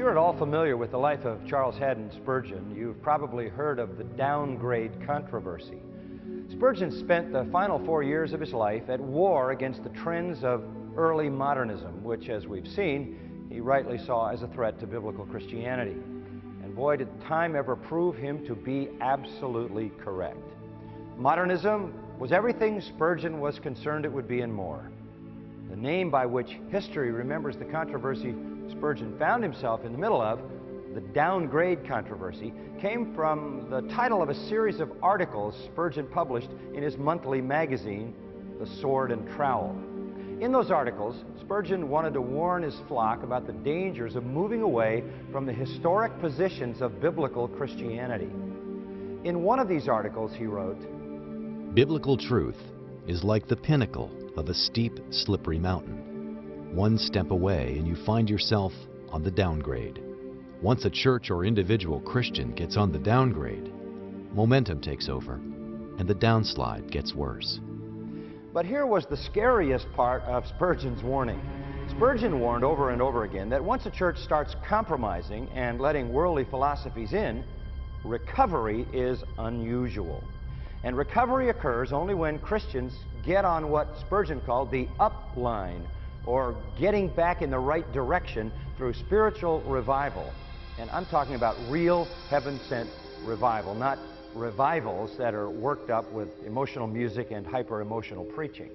you're at all familiar with the life of Charles Haddon Spurgeon, you've probably heard of the downgrade controversy. Spurgeon spent the final 4 years of his life at war against the trends of early modernism, which, as we've seen, he rightly saw as a threat to biblical Christianity. And boy, did time ever prove him to be absolutely correct. Modernism was everything Spurgeon was concerned it would be and more. The name by which history remembers the controversy Spurgeon found himself in the middle of, the downgrade controversy, came from the title of a series of articles Spurgeon published in his monthly magazine, The Sword and Trowel. In those articles, Spurgeon wanted to warn his flock about the dangers of moving away from the historic positions of biblical Christianity. In one of these articles, he wrote, "Biblical truth is like the pinnacle of a steep, slippery mountain. One step away and you find yourself on the downgrade. Once a church or individual Christian gets on the downgrade, momentum takes over and the downslide gets worse." But here was the scariest part of Spurgeon's warning. Spurgeon warned over and over again that once a church starts compromising and letting worldly philosophies in, recovery is unusual. And recovery occurs only when Christians get on what Spurgeon called the up line, or getting back in the right direction through spiritual revival. And I'm talking about real heaven-sent revival, not revivals that are worked up with emotional music and hyper-emotional preaching.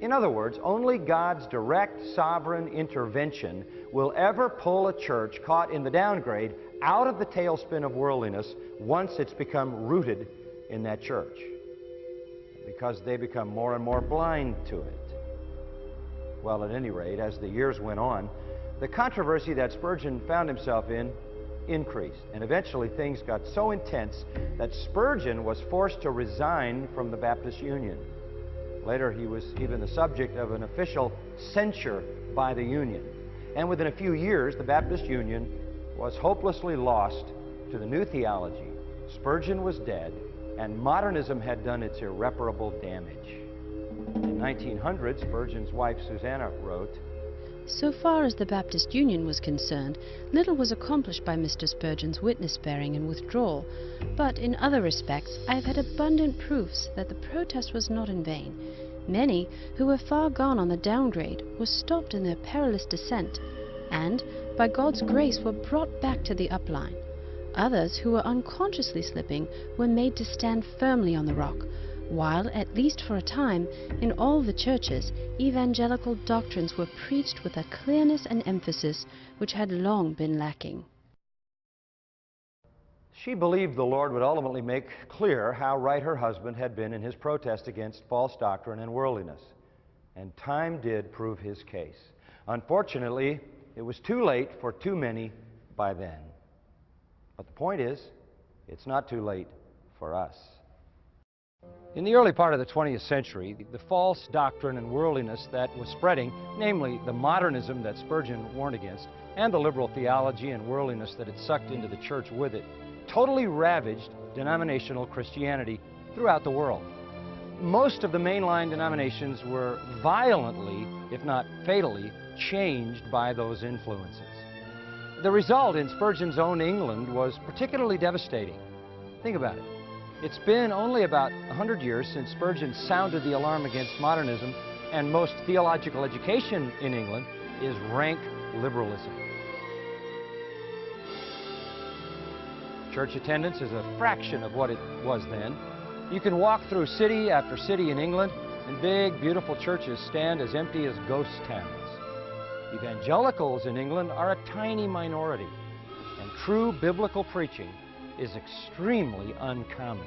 In other words, only God's direct, sovereign intervention will ever pull a church caught in the downgrade out of the tailspin of worldliness once it's become rooted in that church, because they become more and more blind to it. Well, at any rate, as the years went on, the controversy that Spurgeon found himself in increased, and eventually things got so intense that Spurgeon was forced to resign from the Baptist Union. Later, he was even the subject of an official censure by the Union. And within a few years, the Baptist Union was hopelessly lost to the new theology. Spurgeon was dead, and modernism had done its irreparable damage. In 1900, Spurgeon's wife Susanna wrote, "So far as the Baptist Union was concerned, little was accomplished by Mr. Spurgeon's witness-bearing and withdrawal, but in other respects I have had abundant proofs that the protest was not in vain. Many who were far gone on the downgrade were stopped in their perilous descent, and, by God's grace, were brought back to the upline. Others who were unconsciously slipping were made to stand firmly on the rock, while, at least for a time, in all the churches, evangelical doctrines were preached with a clearness and emphasis which had long been lacking." She believed the Lord would ultimately make clear how right her husband had been in his protest against false doctrine and worldliness. And time did prove his case. Unfortunately, it was too late for too many by then. But the point is, it's not too late for us. In the early part of the 20th century, the false doctrine and worldliness that was spreading, namely the modernism that Spurgeon warned against, and the liberal theology and worldliness that had sucked into the church with it, totally ravaged denominational Christianity throughout the world. Most of the mainline denominations were violently, if not fatally, changed by those influences. The result in Spurgeon's own England was particularly devastating. Think about it. It's been only about 100 years since Spurgeon sounded the alarm against modernism, and most theological education in England is rank liberalism. Church attendance is a fraction of what it was then. You can walk through city after city in England, and big, beautiful churches stand as empty as ghost towns. Evangelicals in England are a tiny minority, and true biblical preaching is extremely uncommon,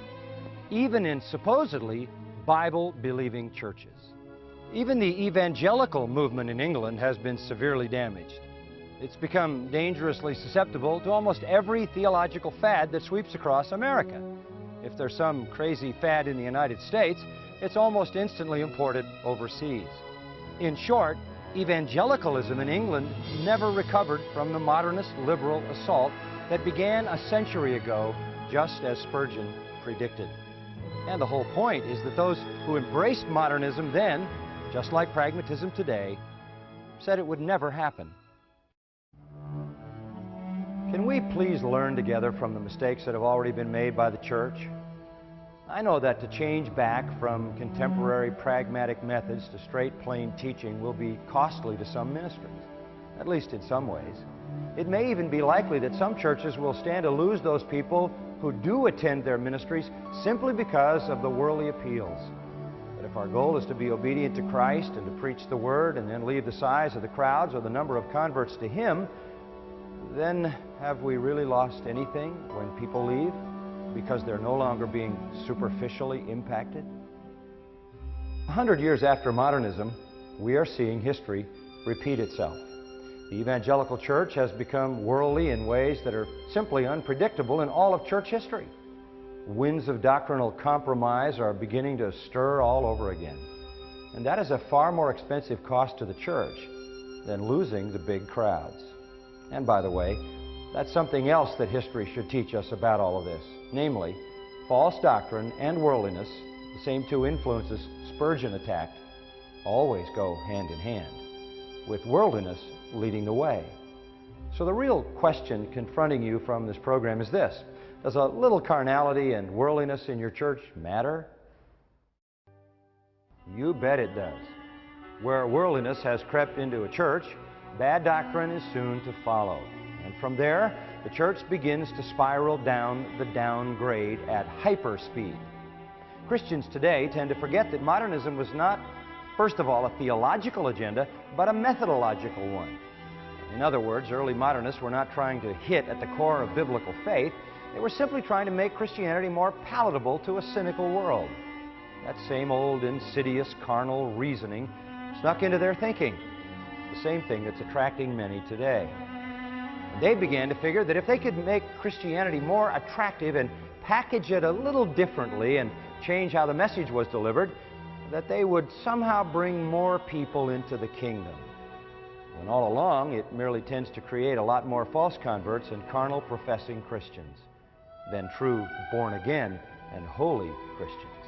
even in supposedly Bible-believing churches. Even the evangelical movement in England has been severely damaged. It's become dangerously susceptible to almost every theological fad that sweeps across America. If there's some crazy fad in the United States, it's almost instantly imported overseas. In short, evangelicalism in England never recovered from the modernist liberal assault that began a century ago, just as Spurgeon predicted. And the whole point is that those who embraced modernism then, just like pragmatism today, said it would never happen. Can we please learn together from the mistakes that have already been made by the church? I know that to change back from contemporary pragmatic methods to straight, plain teaching will be costly to some ministries, at least in some ways. It may even be likely that some churches will stand to lose those people who do attend their ministries simply because of the worldly appeals. But if our goal is to be obedient to Christ and to preach the Word and then leave the size of the crowds or the number of converts to Him, then have we really lost anything when people leave because they're no longer being superficially impacted? 100 years after modernism, we are seeing history repeat itself. The evangelical church has become worldly in ways that are simply unpredictable in all of church history. Winds of doctrinal compromise are beginning to stir all over again. And that is a far more expensive cost to the church than losing the big crowds. And by the way, that's something else that history should teach us about all of this. Namely, false doctrine and worldliness, the same two influences Spurgeon attacked, always go hand in hand, with worldliness leading the way. So the real question confronting you from this program is this: does a little carnality and worldliness in your church matter? You bet it does. Where worldliness has crept into a church, bad doctrine is soon to follow. And from there, the church begins to spiral down the downgrade at hyperspeed. Christians today tend to forget that modernism was not, first of all, a theological agenda, but a methodological one. In other words, early modernists were not trying to hit at the core of biblical faith. They were simply trying to make Christianity more palatable to a cynical world. That same old insidious carnal reasoning snuck into their thinking. The same thing that's attracting many today. And they began to figure that if they could make Christianity more attractive and package it a little differently and change how the message was delivered, that they would somehow bring more people into the kingdom. When all along, it merely tends to create a lot more false converts and carnal professing Christians than true born-again and holy Christians.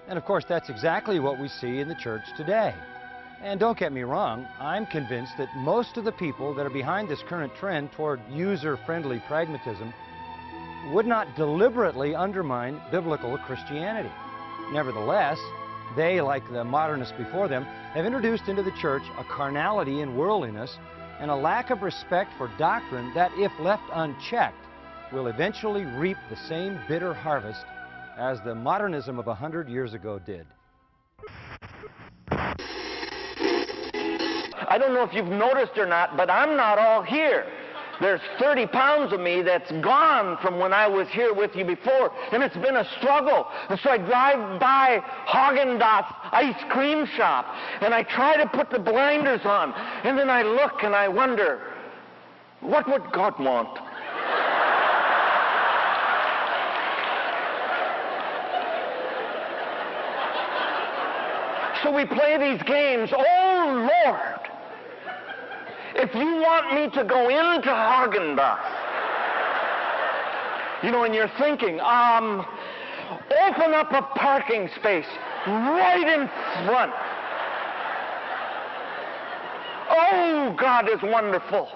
And of course, that's exactly what we see in the church today. And don't get me wrong, I'm convinced that most of the people that are behind this current trend toward user-friendly pragmatism would not deliberately undermine biblical Christianity. Nevertheless, they, like the modernists before them, have introduced into the church a carnality and worldliness and a lack of respect for doctrine that, if left unchecked, will eventually reap the same bitter harvest as the modernism of 100 years ago did. I don't know if you've noticed or not, but I'm not all here. There's 30 pounds of me that's gone from when I was here with you before, and it's been a struggle. And so I drive by Haagen-Dazs ice cream shop, and I try to put the blinders on, and then I look and I wonder, what would God want? So we play these games. Oh, Lord, if you want me to go into Haagen-Dazs, and you're thinking, open up a parking space right in front. Oh, God is wonderful.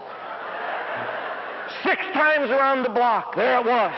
6 times around the block, there it was.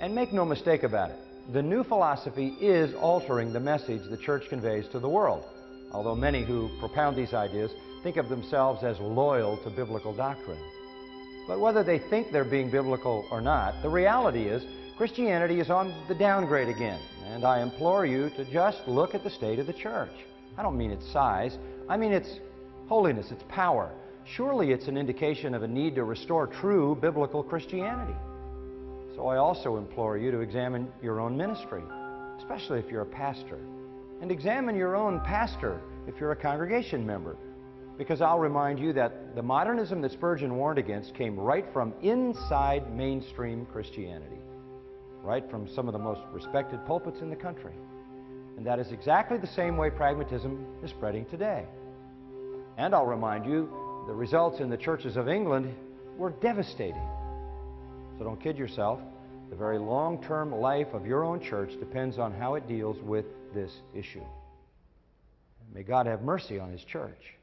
And make no mistake about it, the new philosophy is altering the message the church conveys to the world, although many who propound these ideas think of themselves as loyal to biblical doctrine. But whether they think they're being biblical or not, the reality is Christianity is on the downgrade again, and I implore you to just look at the state of the church. I don't mean its size, I mean its holiness, its power. Surely it's an indication of a need to restore true biblical Christianity. So I also implore you to examine your own ministry, especially if you're a pastor. And examine your own pastor if you're a congregation member. Because I'll remind you that the modernism that Spurgeon warned against came right from inside mainstream Christianity. right from some of the most respected pulpits in the country. And that is exactly the same way pragmatism is spreading today. And I'll remind you, the results in the churches of England were devastating. So don't kid yourself. The very long-term life of your own church depends on how it deals with this issue. May God have mercy on His church.